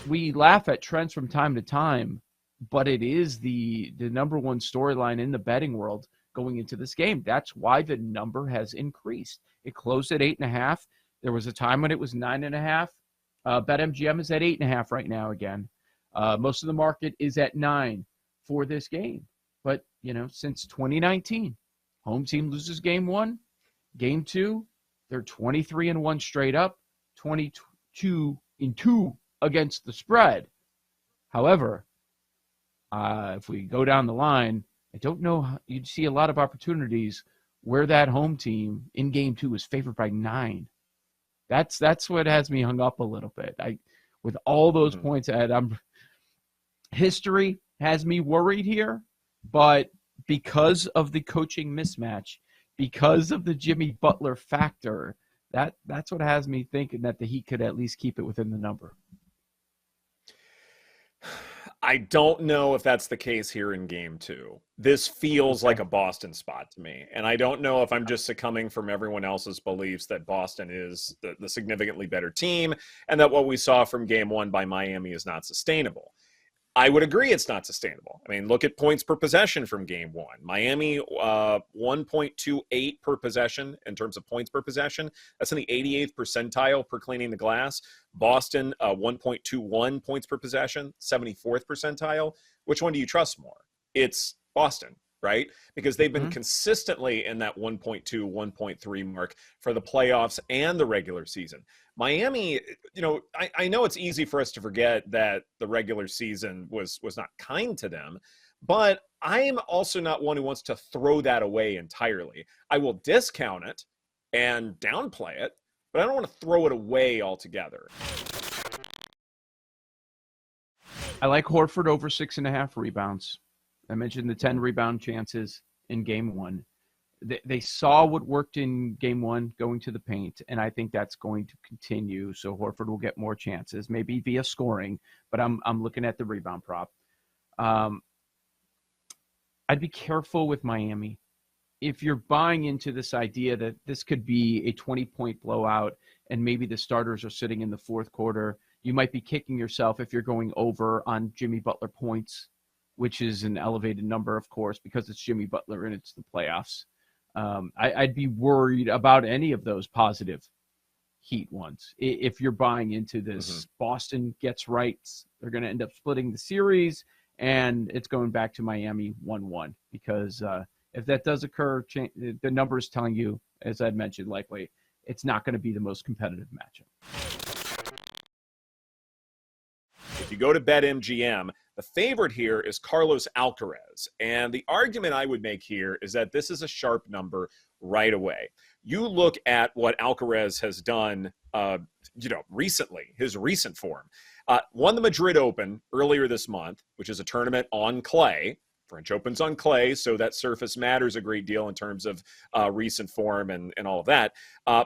we laugh at trends from time to time, but it is the number one storyline in the betting world going into this game. That's why the number has increased. It closed at 8.5. There was a time when it was 9.5. BetMGM is at 8.5 right now again. Most of the market is at 9 for this game. But, since 2019, home team loses game 1, game 2, they're 23-1 straight up, 22-2 against the spread. However, if we go down the line, I don't know. You'd see a lot of opportunities where that home team in game 2 is favored by 9. That's what has me hung up a little bit. With all those points ahead, history has me worried here, but because of the coaching mismatch, because of the Jimmy Butler factor, that's what has me thinking that the Heat could at least keep it within the number. I don't know if that's the case here in game 2. This feels like a Boston spot to me. And I don't know if I'm just succumbing from everyone else's beliefs that Boston is the significantly better team and that what we saw from game 1 by Miami is not sustainable. I would agree it's not sustainable. I mean, look at points per possession from game 1. Miami, 1.28 per possession in terms of points per possession. That's in the 88th percentile per cleaning the glass. Boston, 1.21 points per possession, 74th percentile. Which one do you trust more? It's Boston, right? Because they've been consistently in that 1.2, 1.3 mark for the playoffs and the regular season. Miami, I know it's easy for us to forget that the regular season was not kind to them, but I am also not one who wants to throw that away entirely. I will discount it and downplay it, but I don't want to throw it away altogether. I like Horford over 6.5 rebounds. I mentioned the 10 rebound chances in game 1. They saw what worked in game 1 going to the paint, and I think that's going to continue. So Horford will get more chances, maybe via scoring, but I'm looking at the rebound prop. I'd be careful with Miami. If you're buying into this idea that this could be a 20-point blowout and maybe the starters are sitting in the fourth quarter, you might be kicking yourself if you're going over on Jimmy Butler points, which is an elevated number, of course, because it's Jimmy Butler and it's the playoffs. I'd be worried about any of those positive Heat ones. If you're buying into this, Boston gets right, they're going to end up splitting the series, and it's going back to Miami 1-1. Because if that does occur, the number is telling you, as I'd mentioned, likely it's not going to be the most competitive matchup. If you go to BetMGM, the favorite here is Carlos Alcaraz. And the argument I would make here is that this is a sharp number right away. You look at what Alcaraz has done, recently, his recent form. Won the Madrid Open earlier this month, which is a tournament on clay. French Open's on clay, so that surface matters a great deal in terms of recent form and all of that.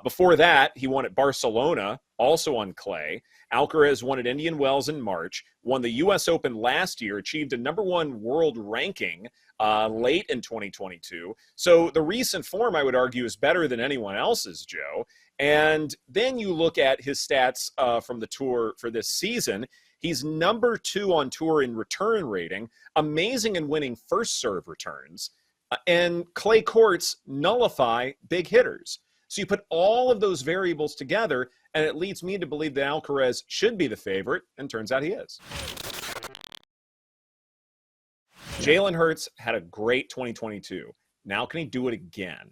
Before that, he won at Barcelona, also on clay. Alcaraz won at Indian Wells in March, won the U.S. Open last year, achieved a number 1 world ranking late in 2022. So the recent form, I would argue, is better than anyone else's, Joe. And then you look at his stats from the tour for this season. He's number 2 on tour in return rating, amazing in winning first serve returns, and clay courts nullify big hitters. So you put all of those variables together, and it leads me to believe that Alcaraz should be the favorite, and turns out he is. Jalen Hurts had a great 2022. Now can he do it again?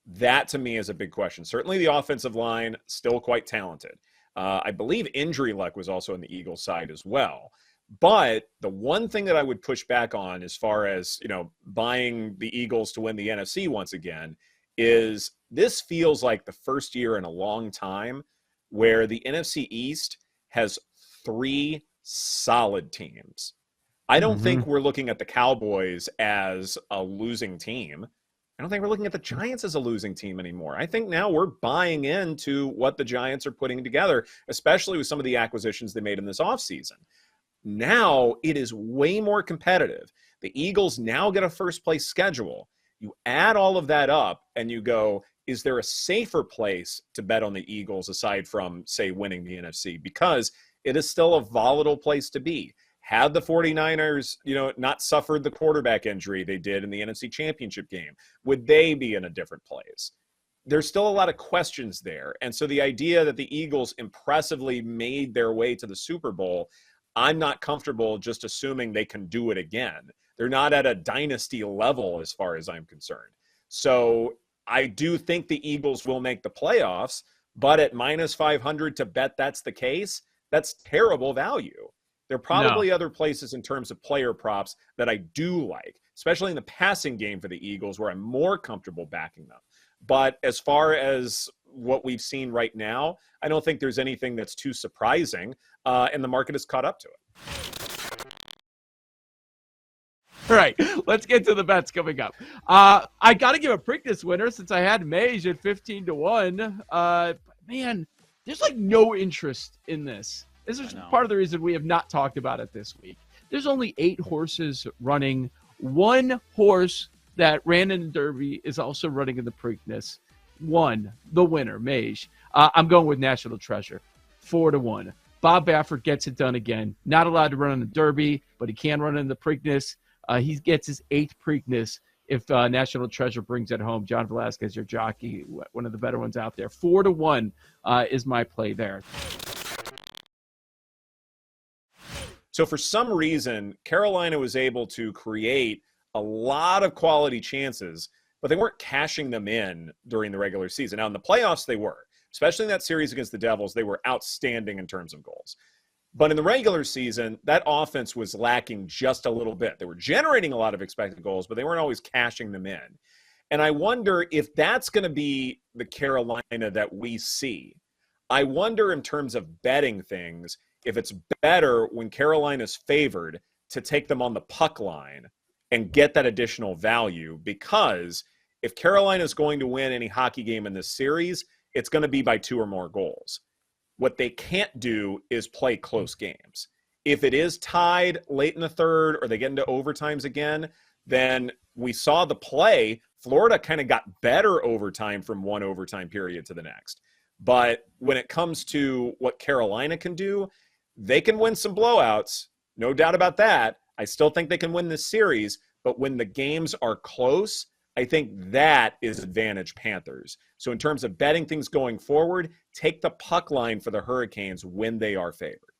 That, to me, is a big question. Certainly the offensive line, still quite talented. I believe injury luck was also on the Eagles side as well. But the one thing that I would push back on as far as, buying the Eagles to win the NFC once again is this feels like the first year in a long time where the NFC East has 3 solid teams. I don't think we're looking at the Cowboys as a losing team. I don't think we're looking at the Giants as a losing team anymore. I think now we're buying into what the Giants are putting together, especially with some of the acquisitions they made in this offseason. Now it is way more competitive. The Eagles now get a first-place schedule. You add all of that up and you go, is there a safer place to bet on the Eagles aside from, say, winning the NFC? Because it is still a volatile place to be. Had the 49ers, not suffered the quarterback injury they did in the NFC Championship game, would they be in a different place? There's still a lot of questions there. And so the idea that the Eagles impressively made their way to the Super Bowl, I'm not comfortable just assuming they can do it again. They're not at a dynasty level as far as I'm concerned. So I do think the Eagles will make the playoffs, but at minus 500 to bet that's the case, that's terrible value. There are probably other places in terms of player props that I do like, especially in the passing game for the Eagles, where I'm more comfortable backing them. But as far as what we've seen right now, I don't think there's anything that's too surprising, and the market has caught up to it. All right, let's get to the bets coming up. I got to give a Preakness winner since I had Mage at 15-1. Man, there's like no interest in this. This is part of the reason we have not talked about it this week. There's only 8 horses running. One horse that ran in the Derby is also running in the Preakness. The winner, Mage. I'm going with National Treasure, 4-1. Bob Baffert gets it done again. Not allowed to run in the Derby, but he can run in the Preakness. He gets his 8th Preakness if National Treasure brings it home. John Velasquez, your jockey, one of the better ones out there. 4-1 is my play there. So for some reason, Carolina was able to create a lot of quality chances, but they weren't cashing them in during the regular season. Now, in the playoffs, they were. Especially in that series against the Devils, they were outstanding in terms of goals. But in the regular season, that offense was lacking just a little bit. They were generating a lot of expected goals, but they weren't always cashing them in. And I wonder if that's going to be the Carolina that we see. I wonder in terms of betting things, if it's better when Carolina's favored to take them on the puck line and get that additional value, because if Carolina's going to win any hockey game in this series, it's going to be by 2 or more goals. What they can't do is play close games. If it is tied late in the third or they get into overtimes again, then we saw the play. Florida kind of got better overtime from one overtime period to the next. But when it comes to what Carolina can do, they can win some blowouts. No doubt about that. I still think they can win this series. But when the games are close, I think that is advantage Panthers. So in terms of betting things going forward, take the puck line for the Hurricanes when they are favored.